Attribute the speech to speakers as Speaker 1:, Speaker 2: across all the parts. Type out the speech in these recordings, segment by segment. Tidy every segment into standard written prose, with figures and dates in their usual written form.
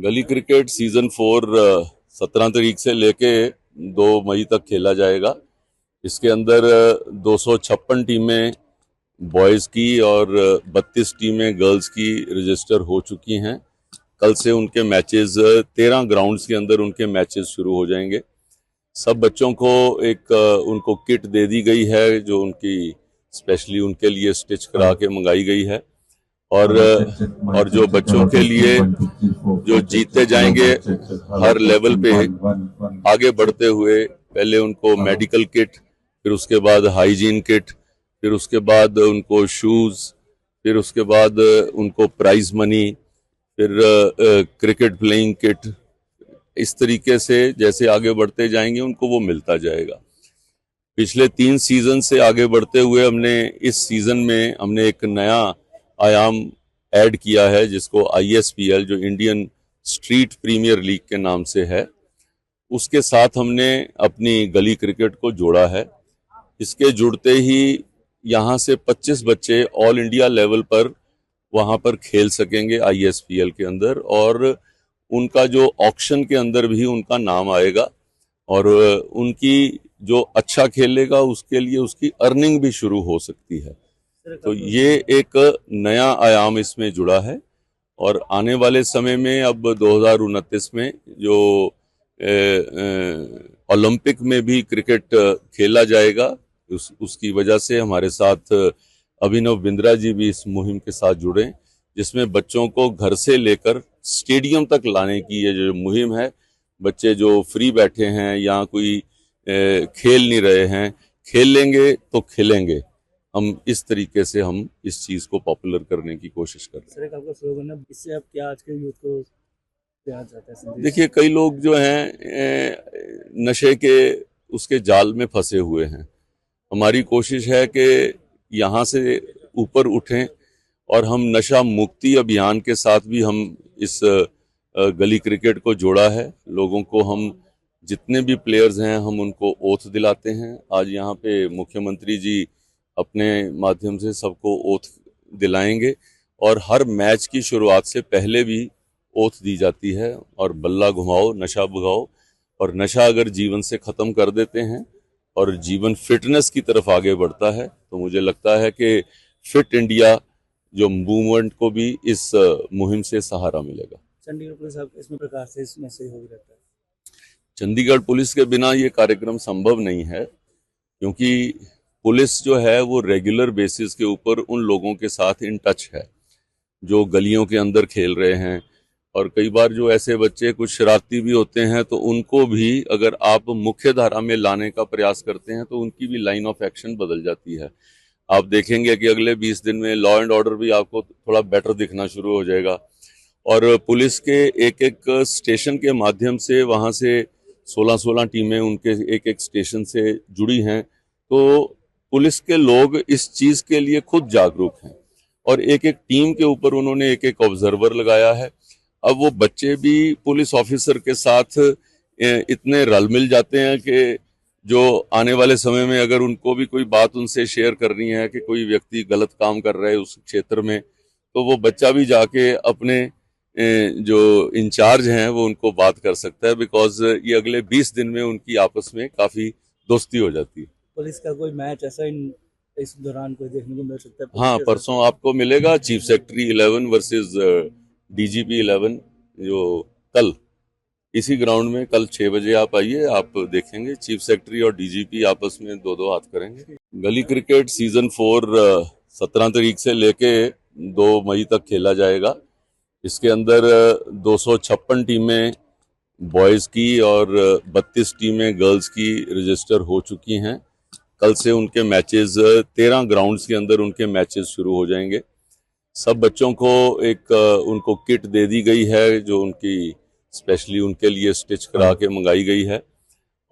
Speaker 1: गली cricket season 4 17 तारीख से लेके 2 मई तक खेला जाएगा। इसके अंदर 256 टीमें बॉयज़ की और 32 टीमें गर्ल्स की रजिस्टर हो चुकी हैं। कल से उनके मैचेस 13 ग्राउंड्स के अंदर उनके मैचेस शुरू हो जाएंगे। सब बच्चों को एक उनको किट दे दी गई है जो उनकी स्पेशली उनके लिए स्टिच करा के मंगाई गई है। और जो बच्चों के लिए जो जीतते जाएंगे हर लेवल पे आगे बढ़ते हुए, पहले उनको मेडिकल किट, फिर उसके बाद हाइजीन किट, फिर उसके बाद उनको शूज़, फिर उसके बाद उनको प्राइज मनी, फिर क्रिकेट प्लेइंग किट, इस तरीके से जैसे आगे बढ़ते जाएंगे उनको वो मिलता जाएगा। पिछले 3 सीजन से आगे बढ़ते हुए हमने इस सीजन में हमने एक नया आयाम ऐड किया है जिसको ISPL, जो इंडियन स्ट्रीट प्रीमियर लीग के नाम से है, उसके साथ हमने अपनी गली क्रिकेट को जोड़ा है। इसके जुड़ते ही यहाँ से 25 बच्चे ऑल इंडिया लेवल पर वहाँ पर खेल सकेंगे ISPL के अंदर, और उनका जो ऑक्शन के अंदर भी उनका नाम आएगा, और उनकी जो अच्छा खेलेगा उसके लिए उसकी अर्निंग भी शुरू हो सकती है। तो ये एक नया आयाम इसमें जुड़ा है, और आने वाले समय में अब 2029 में जो ओलंपिक में भी क्रिकेट खेला जाएगा, उसकी वजह से हमारे साथ अभिनव बिंद्रा जी भी इस मुहिम के साथ जुड़े, जिसमें बच्चों को घर से लेकर स्टेडियम तक लाने की ये जो मुहिम है। बच्चे जो फ्री बैठे हैं या कोई खेल नहीं रहे हैं, खेल लेंगे तो खेलेंगे। हम इस तरीके से हम इस चीज को पॉपुलर करने की कोशिश कर रहे हैं।
Speaker 2: सर, एक आपका स्लोगन है, इससे आप क्या आज के यूथ को देना चाहते हैं?
Speaker 1: देखिए, कई लोग जो हैं नशे के उसके जाल में फंसे हुए हैं। हमारी कोशिश है कि यहाँ से ऊपर उठें, और हम नशा मुक्ति अभियान के साथ भी हम इस गली क्रिकेट को जोड़ा है। लोगों को हम जितने भी प्लेयर्स हैं हम उनको ओथ दिलाते हैं। आज यहाँ पे मुख्यमंत्री जी अपने माध्यम से सबको ओथ दिलाएंगे, और हर मैच की शुरुआत से पहले भी ओथ दी जाती है, और बल्ला घुमाओ नशा भगाओ। और नशा अगर जीवन से ख़त्म कर देते हैं और जीवन फिटनेस की तरफ आगे बढ़ता है, तो मुझे लगता है कि फिट इंडिया जो मूवमेंट को भी इस मुहिम से सहारा मिलेगा।
Speaker 2: चंडीगढ़ पुलिस आप इसमें प्रकार से इसमें सहयोग रहता है?
Speaker 1: चंडीगढ़ पुलिस के बिना ये कार्यक्रम संभव नहीं है, क्योंकि पुलिस जो है वो रेगुलर बेसिस के ऊपर उन लोगों के साथ इन टच है जो गलियों के अंदर खेल रहे हैं। और कई बार जो ऐसे बच्चे कुछ शरारती भी होते हैं, तो उनको भी अगर आप मुख्य धारा में लाने का प्रयास करते हैं तो उनकी भी लाइन ऑफ एक्शन बदल जाती है। आप देखेंगे कि अगले 20 दिन में लॉ एंड ऑर्डर भी आपको थोड़ा बेटर दिखना शुरू हो जाएगा। और पुलिस के एक एक स्टेशन के माध्यम से वहाँ से 16-16 टीमें उनके एक एक स्टेशन से जुड़ी हैं। तो पुलिस के लोग इस चीज़ के लिए खुद जागरूक हैं, और एक एक टीम के ऊपर उन्होंने एक एक ऑब्जर्वर लगाया है। अब वो बच्चे भी पुलिस ऑफिसर के साथ इतने रल मिल जाते हैं कि जो आने वाले समय में अगर उनको भी कोई बात उनसे शेयर करनी है कि कोई व्यक्ति गलत काम कर रहा है उस क्षेत्र में, तो वो बच्चा भी जाके अपने जो इंचार्ज हैं वो उनको बात कर सकता है, बिकॉज ये अगले 20 दिन में उनकी आपस में काफ़ी दोस्ती हो जाती है।
Speaker 2: पुलिस का कोई मैच ऐसा इस दौरान कोई देखने को मिल सकता है?
Speaker 1: हाँ, परसों आपको मिलेगा चीफ सेक्रेटरी 11 वर्सेस DGP 11, जो कल इसी ग्राउंड में कल 6 बजे आप आइए, आप देखेंगे चीफ सेक्रेटरी और DGP आपस में 2-2 हाथ करेंगे। गली क्रिकेट सीजन 4 17 तारीख से लेके 2 मई तक खेला जाएगा। इसके अंदर 256 टीमें बॉयज़ की और 32 टीमें गर्ल्स की रजिस्टर हो चुकी हैं। कल से उनके मैचेस 13 ग्राउंड्स के अंदर उनके मैचेस शुरू हो जाएंगे। सब बच्चों को एक उनको किट दे दी गई है जो उनकी स्पेशली उनके लिए स्टिच करा के मंगाई गई है,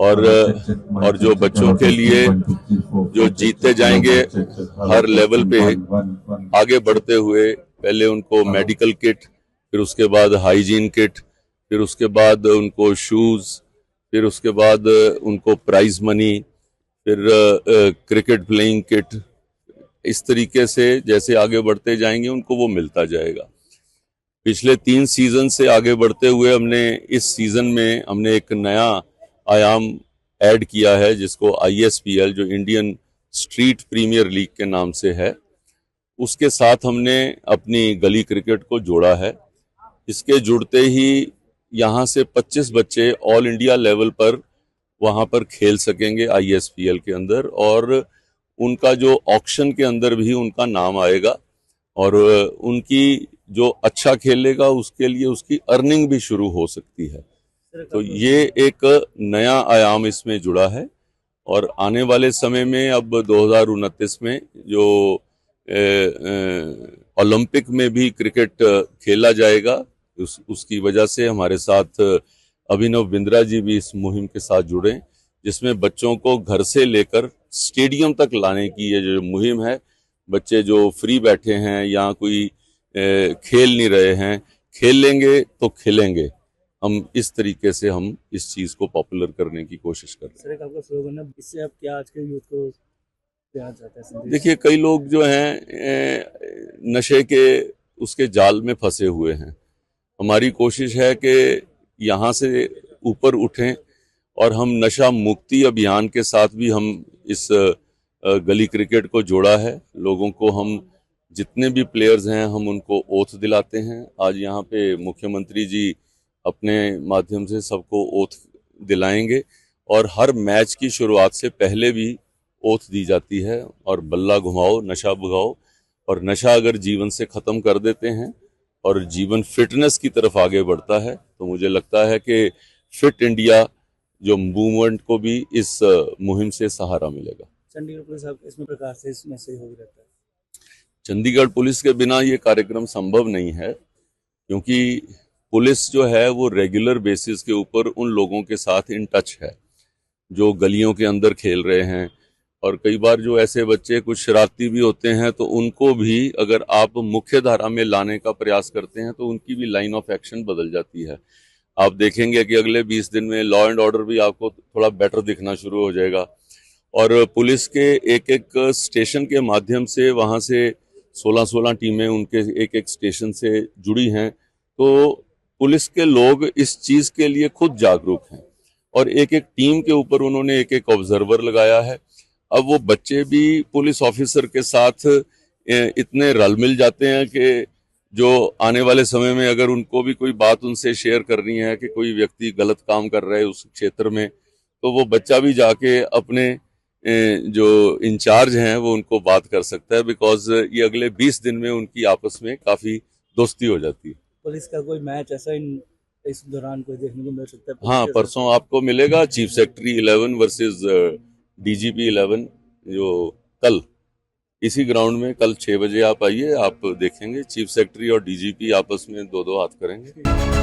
Speaker 1: और जो बच्चों के लिए जो जीतते जाएंगे हर लेवल पे आगे बढ़ते हुए, पहले उनको मेडिकल किट, फिर उसके बाद हाइजीन किट, फिर उसके बाद उनको शूज़, फिर उसके बाद उनको प्राइज मनी, फिर क्रिकेट प्लेइंग किट, इस तरीके से जैसे आगे बढ़ते जाएंगे उनको वो मिलता जाएगा। पिछले 3 सीजन से आगे बढ़ते हुए हमने इस सीजन में हमने एक नया आयाम ऐड किया है, जिसको ISPL, जो इंडियन स्ट्रीट प्रीमियर लीग के नाम से है, उसके साथ हमने अपनी गली क्रिकेट को जोड़ा है। इसके जुड़ते ही यहाँ से 25 बच्चे ऑल इंडिया लेवल पर वहाँ पर खेल सकेंगे ISPL के अंदर, और उनका जो ऑक्शन के अंदर भी उनका नाम आएगा, और उनकी जो अच्छा खेलेगा उसके लिए उसकी अर्निंग भी शुरू हो सकती है। तो ये एक नया आयाम इसमें जुड़ा है, और आने वाले समय में अब 2029 में जो ओलंपिक में भी क्रिकेट खेला जाएगा, उसकी वजह से हमारे साथ अभिनव बिंद्रा जी भी इस मुहिम के साथ जुड़े, जिसमें बच्चों को घर से लेकर स्टेडियम तक लाने की ये जो मुहिम है, बच्चे जो फ्री बैठे हैं या कोई खेल नहीं रहे हैं, खेल लेंगे तो खेलेंगे, हम इस तरीके से हम इस चीज को पॉपुलर करने की कोशिश कर रहे हैं।
Speaker 2: सर, एक आपका स्लोगन है, इससे आप क्या आज के यूथ को देना चाहते हैं संदेश?
Speaker 1: देखिए, कई लोग जो हैं नशे के उसके जाल में फंसे हुए हैं। हमारी कोशिश है कि यहाँ से ऊपर उठें, और हम नशा मुक्ति अभियान के साथ भी हम इस गली क्रिकेट को जोड़ा है। लोगों को हम जितने भी प्लेयर्स हैं हम उनको ओथ दिलाते हैं। आज यहाँ पे मुख्यमंत्री जी अपने माध्यम से सबको ओथ दिलाएंगे, और हर मैच की शुरुआत से पहले भी ओथ दी जाती है, और बल्ला घुमाओ नशा भगाओ, और नशा अगर जीवन से खत्म कर देते हैं और जीवन फिटनेस की तरफ आगे बढ़ता है, तो मुझे लगता है कि फिट इंडिया जो मूवमेंट को भी इस मुहिम से सहारा मिलेगा।
Speaker 2: चंडीगढ़ पुलिस आप इसमें प्रकार से इसमें सहयोग रहता है?
Speaker 1: चंडीगढ़ पुलिस के बिना ये कार्यक्रम संभव नहीं है, क्योंकि पुलिस जो है वो रेगुलर बेसिस के ऊपर उन लोगों के साथ इन टच है जो गलियों के अंदर खेल रहे हैं, और कई बार जो ऐसे बच्चे कुछ शरारती भी होते हैं, तो उनको भी अगर आप मुख्य धारा में लाने का प्रयास करते हैं तो उनकी भी लाइन ऑफ एक्शन बदल जाती है। आप देखेंगे कि अगले 20 दिन में लॉ एंड ऑर्डर भी आपको थोड़ा बेटर दिखना शुरू हो जाएगा, और पुलिस के एक एक स्टेशन के माध्यम से वहाँ से 16-16 टीमें उनके एक एक स्टेशन से जुड़ी हैं। तो पुलिस के लोग इस चीज के लिए खुद जागरूक हैं, और एक एक टीम के ऊपर उन्होंने एक एक ऑब्जर्वर लगाया है। अब वो बच्चे भी पुलिस ऑफिसर के साथ इतने रल मिल जाते हैं कि जो आने वाले समय में अगर उनको भी कोई बात उनसे शेयर करनी है कि कोई व्यक्ति गलत काम कर रहा है उस क्षेत्र में, तो वो बच्चा भी जाके अपने जो इंचार्ज हैं वो उनको बात कर सकता है, बिकॉज ये अगले 20 दिन में उनकी आपस में काफी दोस्ती हो जाती है।
Speaker 2: पुलिस का कोई मैच ऐसा इस दौरान कोई देखने को मिल सकता है?
Speaker 1: हाँ, परसों आपको मिलेगा चीफ सेक्रेटरी 11 वर्सेस DGP 11, जो कल इसी ग्राउंड में कल 6 बजे आप आइए, आप देखेंगे चीफ सेक्रेटरी और DGP आपस में 2-2 हाथ करेंगे।